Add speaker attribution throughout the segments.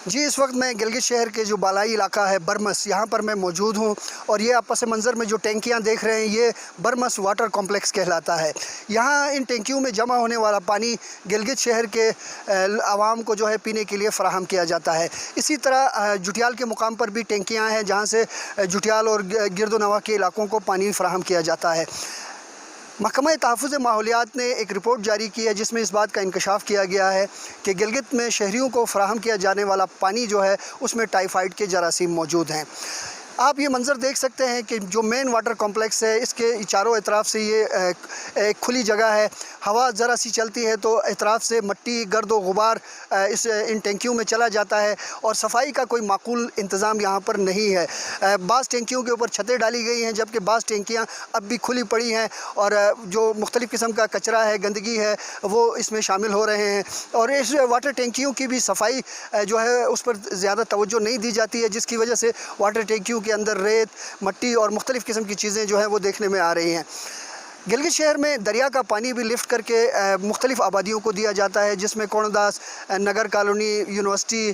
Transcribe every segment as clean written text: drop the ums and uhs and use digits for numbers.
Speaker 1: جی اس وقت میں گلگت شہر کے جو بالائی علاقہ ہے برمس، یہاں پر میں موجود ہوں، اور یہ آپ پس منظر میں جو ٹینکیاں دیکھ رہے ہیں یہ برمس واٹر کمپلیکس کہلاتا ہے۔ یہاں ان ٹینکیوں میں جمع ہونے والا پانی گلگت شہر کے عوام کو جو ہے پینے کے لیے فراہم کیا جاتا ہے۔ اسی طرح جٹیال کے مقام پر بھی ٹینکیاں ہیں جہاں سے جٹیال اور گرد و نواح کے علاقوں کو پانی فراہم کیا جاتا ہے۔ محکمہ تحفظ ماحولیات نے ایک رپورٹ جاری کی ہے جس میں اس بات کا انکشاف کیا گیا ہے کہ گلگت میں شہریوں کو فراہم کیا جانے والا پانی جو ہے اس میں ٹائیفائڈ کے جراثیم موجود ہیں۔ آپ یہ منظر دیکھ سکتے ہیں کہ جو مین واٹر کمپلیکس ہے اس کے چاروں اطراف سے یہ ایک کھلی جگہ ہے۔ ہوا ذرا سی چلتی ہے تو اطراف سے مٹی، گرد و غبار ان ٹینکیوں میں چلا جاتا ہے، اور صفائی کا کوئی معقول انتظام یہاں پر نہیں ہے۔ بعض ٹینکیوں کے اوپر چھتیں ڈالی گئی ہیں جبکہ بعض ٹینکیاں اب بھی کھلی پڑی ہیں، اور جو مختلف قسم کا کچرا ہے، گندگی ہے، وہ اس میں شامل ہو رہے ہیں، اور اس واٹر ٹینکیوں کی بھی صفائی جو ہے اس پر زیادہ توجہ نہیں دی جاتی ہے، جس کی وجہ سے واٹر ٹینکیوں کے اندر ریت، مٹی اور مختلف قسم کی چیزیں جو ہیں وہ دیکھنے میں آ رہی ہیں۔ گلگت شہر میں دریا کا پانی بھی لفٹ کر کے مختلف آبادیوں کو دیا جاتا ہے، جس میں کون داس، نگر کالونی، یونیورسٹی،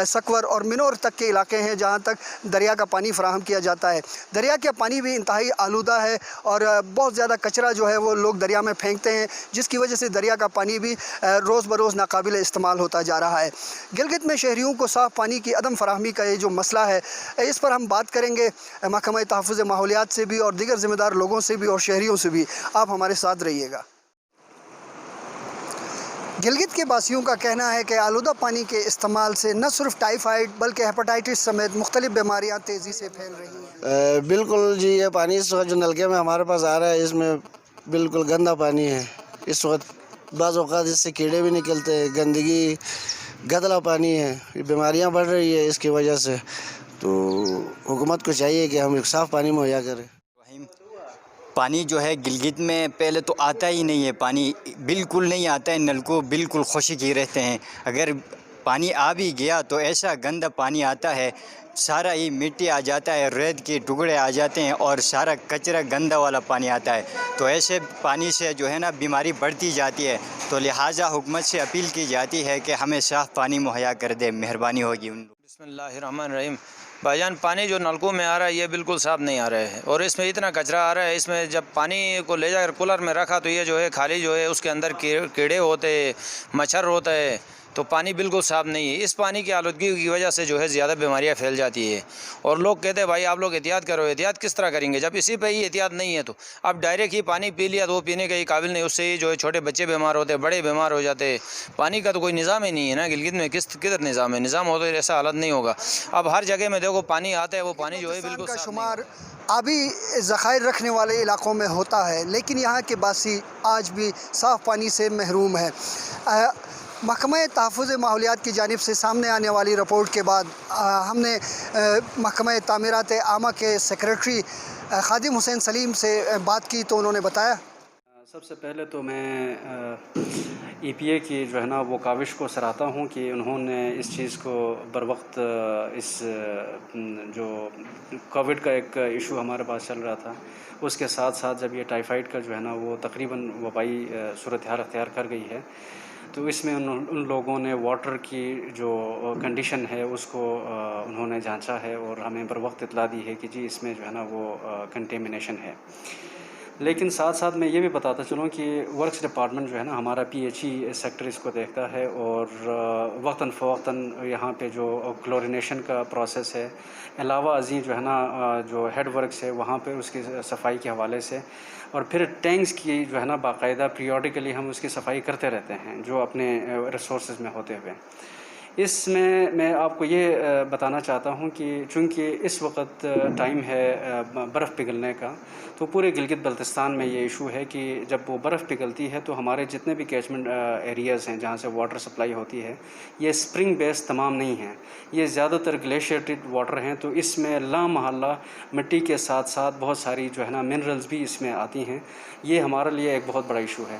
Speaker 1: سکور اور منور تک کے علاقے ہیں جہاں تک دریا کا پانی فراہم کیا جاتا ہے۔ دریا کا پانی بھی انتہائی آلودہ ہے، اور بہت زیادہ کچرا جو ہے وہ لوگ دریا میں پھینکتے ہیں، جس کی وجہ سے دریا کا پانی بھی روز بروز ناقابل استعمال ہوتا جا رہا ہے۔ گلگت میں شہریوں کو صاف پانی کی عدم فراہمی کا یہ جو مسئلہ ہے، اس پر ہم بات کریں گے محکمہ تحفظ ماحولیات سے بھی اور دیگر ذمہ دار لوگوں سے بھی اور شہریوں سے بھی۔ آپ ہمارے ساتھ رہیے گا۔ گلگت کے باسیوں کا کہنا ہے کہ آلودہ پانی کے استعمال سے نہ صرف ٹائیفائڈ بلکہ ہیپاٹائٹس سمیت مختلف بیماریاں تیزی سے پھیل رہی ہیں۔
Speaker 2: بالکل جی، یہ پانی اس وقت جو نلکے میں ہمارے پاس آ رہا ہے اس میں بالکل گندا پانی ہے۔ اس وقت بعض اوقات اس سے کیڑے بھی نکلتے ہیں، گندگی، گدلا پانی ہے، یہ بیماریاں بڑھ رہی ہے اس کی وجہ سے۔ تو حکومت کو چاہیے کہ ہم ایک صاف پانی مہیا کریں۔
Speaker 3: پانی جو ہے گلگت میں پہلے تو آتا ہی نہیں ہے، پانی بالکل نہیں آتا ہے، نلکوں بالکل خشک ہی رہتے ہیں۔ اگر پانی آ بھی گیا تو ایسا گندا پانی آتا ہے، سارا ہی مٹی آ جاتا ہے، ریت کے ٹکڑے آ جاتے ہیں، اور سارا کچرا گندا والا پانی آتا ہے۔ تو ایسے پانی سے جو ہے نا بیماری بڑھتی جاتی ہے، تو لہٰذا حکومت سے اپیل کی جاتی ہے کہ ہمیں صاف پانی مہیا کر دے، مہربانی ہوگی۔
Speaker 4: بسم اللہ الرحمن الرحیم۔ بھائی جان، پانی جو نلکوں میں آ رہا ہے یہ بالکل صاف نہیں آ رہا ہے، اور اس میں اتنا کچرا آ رہا ہے۔ اس میں جب پانی کو لے جا کر کولر میں رکھا تو یہ جو ہے خالی جو ہے اس کے اندر کیڑے ہوتے ہیں، مچھر ہوتا ہے، تو پانی بالکل صاف نہیں ہے۔ اس پانی کی آلودگی کی وجہ سے جو ہے زیادہ بیماریاں پھیل جاتی ہے، اور لوگ کہتے ہیں بھائی آپ لوگ احتیاط کرو۔ احتیاط کس طرح کریں گے جب اسی پہ ہی احتیاط نہیں ہے؟ تو اب ڈائریکٹ ہی پانی پی لیا تو وہ پینے کے ہی قابل نہیں، اس سے ہی جو ہے چھوٹے بچے بیمار ہوتے ہیں، بڑے بیمار ہو جاتے ہیں۔ پانی کا تو کوئی نظام ہی نہیں ہے نا گلگت میں، کدھر نظام ہے؟ نظام ہو تو ایسا حالت نہیں ہوگا۔ اب ہر جگہ میں دیکھو پانی آتا ہے، وہ پانی جو ہے بالکل
Speaker 1: کا
Speaker 4: صاف نہیں
Speaker 1: شمار آبی ذخائر رکھنے والے علاقوں میں ہوتا ہے، لیکن یہاں کے باسی آج بھی صاف پانی سے محروم ہے۔ محکمہ تحفظ ماحولیات کی جانب سے سامنے آنے والی رپورٹ کے بعد ہم نے محکمہ تعمیرات عامہ کے سیکریٹری خادم حسین سلیم سے بات کی تو انہوں نے بتایا۔
Speaker 5: سب سے پہلے تو میں ای پی اے کی جو ہے نا وہ کاوش کو سراہتا ہوں کہ انہوں نے اس چیز کو بر وقت، اس جو کووڈ کا ایک ایشو ہمارے پاس چل رہا تھا اس کے ساتھ ساتھ جب یہ ٹائیفائڈ کا جو ہے نا وہ تقریباً وبائی صورتحال اختیار کر گئی ہے، تو اس میں ان لوگوں نے واٹر کی جو کنڈیشن ہے اس کو انہوں نے جانچا ہے اور ہمیں بر وقت اطلاع دی ہے کہ جی اس میں جو ہے نا وہ کنٹیمنیشن ہے۔ لیکن ساتھ ساتھ میں یہ بھی بتاتا چلوں کہ ورکس ڈپارٹمنٹ جو ہے نا ہمارا پی ایچ ای سیکٹر اس کو دیکھتا ہے، اور وقتاً فوقتاً یہاں پہ جو کلورینیشن کا پروسیس ہے، علاوہ ازیں جو ہے نا جو ہیڈ ورکس ہے وہاں پہ اس کی صفائی کے حوالے سے، اور پھر ٹینکس کی جو ہے نا باقاعدہ پیریوڈیکلی ہم اس کی صفائی کرتے رہتے ہیں جو اپنے ریسورسز میں ہوتے ہوئے۔ اس میں آپ کو یہ بتانا چاہتا ہوں کہ چونکہ اس وقت ٹائم ہے برف پگھلنے کا، تو پورے گلگت بلتستان میں یہ ایشو ہے کہ جب وہ برف پگھلتی ہے تو ہمارے جتنے بھی کیچمنٹ ایریاز ہیں جہاں سے واٹر سپلائی ہوتی ہے، یہ اسپرنگ بیس تمام نہیں ہیں، یہ زیادہ تر گلیشیٹڈ واٹر ہیں، تو اس میں لامحالہ مٹی کے ساتھ ساتھ بہت ساری جو ہے نا منرلز بھی اس میں آتی ہیں۔ یہ ہمارے لیے ایک بہت بڑا ایشو ہے۔